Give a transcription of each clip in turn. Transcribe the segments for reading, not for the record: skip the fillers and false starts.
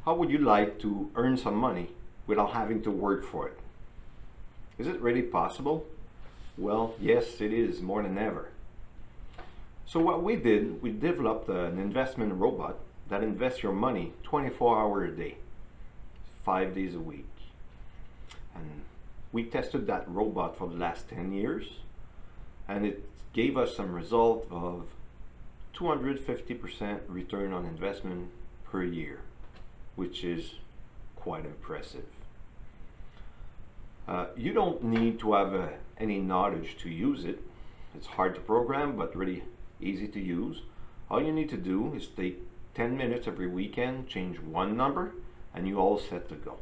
How would you like to earn some money without having to work for it? Is it really possible? Well, yes, it is, more than ever. So what we did, we developed an investment robot that invests your money 24 hours a day, 5 days a week. And we tested that robot for the last 10 years, and it gave us some result of 250% return on investment per year, which is quite impressive. You don't need to have any knowledge to use it. It's hard to program, but really easy to use. All you need to do is take 10 minutes every weekend, change one number, and you're all set to go.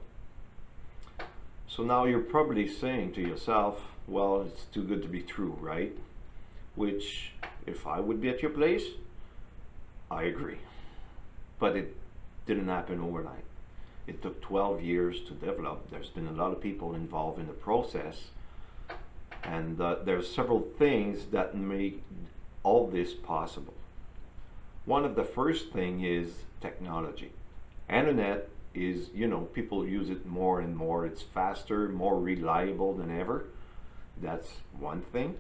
So now you're probably saying to yourself, well, it's too good to be true, right? Which, if I would be at your place, I agree. But it didn't happen overnight. It took 12 years to develop. There's been a lot of people involved in the process, and there's several things that make all this possible. One of the first thing is technology. Internet is, people use it more and more. It's faster, more reliable than ever. That's one thing.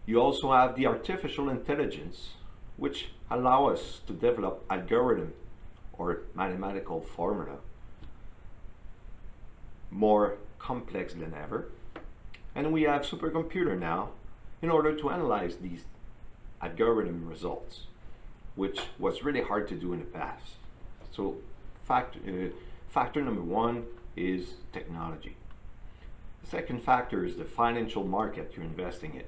You also have the artificial intelligence, which allow us to develop algorithm or mathematical formula more complex than ever. And we have supercomputer now in order to analyze these algorithm results, which was really hard to do in the past. So factor number one is technology. The second factor is the financial market you're investing in.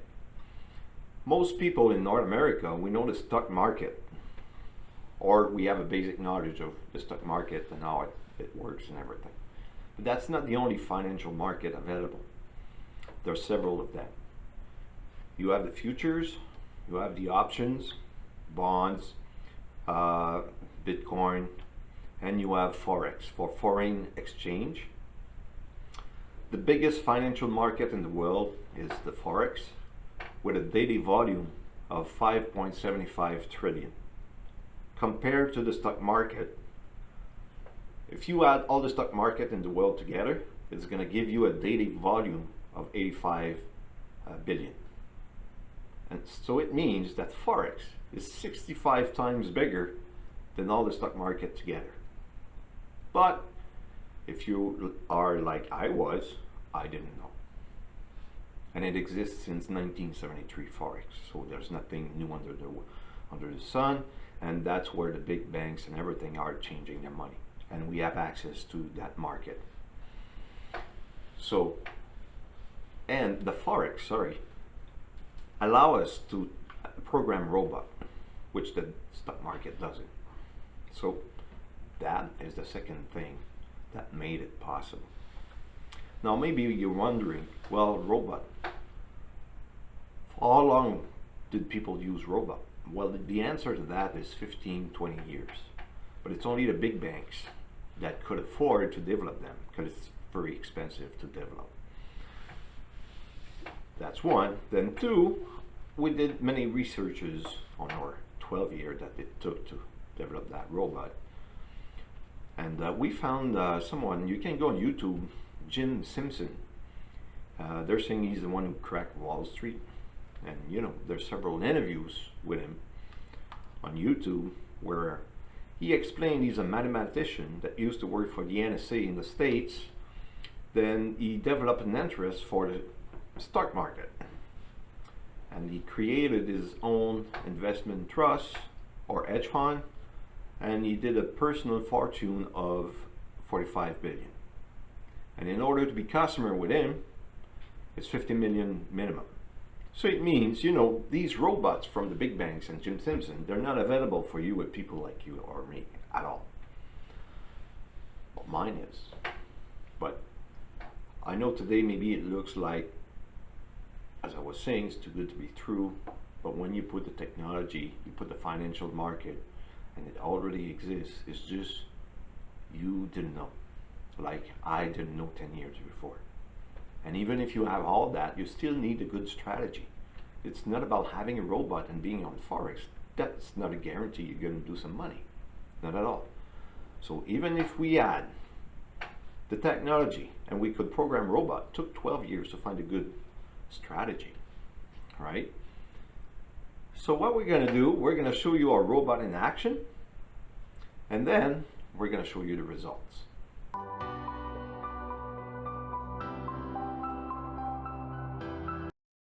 Most people in North America, we know the stock market, or we have a basic knowledge of the stock market and how it works and everything. But that's not the only financial market available. There are several of them. You have the futures, you have the options, bonds, Bitcoin, and you have Forex for foreign exchange. The biggest financial market in the world is the Forex, with a daily volume of 5.75 trillion. Compared to the stock market, if you add all the stock market in the world together, it's going to give you a daily volume of 85 billion. And so it means that Forex is 65 times bigger than all the stock market together. But if you are like I was, I didn't know. And it exists since 1973, Forex. So there's nothing new under the sun. And that's where the big banks and everything are changing their money. And we have access to that market. So, and the Forex, allow us to program robot, which the stock market doesn't. So that is the second thing that made it possible. Now maybe you're wondering, well, robot, for how long did people use robot? Well, the answer to that is 15, 20 years. But it's only the big banks that could afford to develop them, because it's very expensive to develop. That's one. Then two, we did many researches on our 12 years that it took to develop that robot. And we found someone, you can go on YouTube, Jim Simpson. They're saying he's the one who cracked Wall Street. And there's several interviews with him on YouTube where he explained he's a mathematician that used to work for the NSA in the States. Then he developed an interest for the stock market. And he created his own investment trust or hedge fund. And he did a personal fortune of 45 billion. And in order to be customer with him, it's 50 million minimum. So it means, these robots from the big banks and Jim Simpson, they're not available for you with people like you or me at all. Well, mine is. But I know today maybe it looks like, as I was saying, it's too good to be true. But when you put the technology, you put the financial market, and it already exists, it's just you didn't know. Like I didn't know 10 years before. And even if you have all that, you still need a good strategy. It's not about having a robot and being on Forex. That's not a guarantee you're going to do some money. Not at all. So even if we had the technology and we could program robot, it took 12 years to find a good strategy, right? So what we're going to do, we're going to show you our robot in action, and then we're going to show you the results.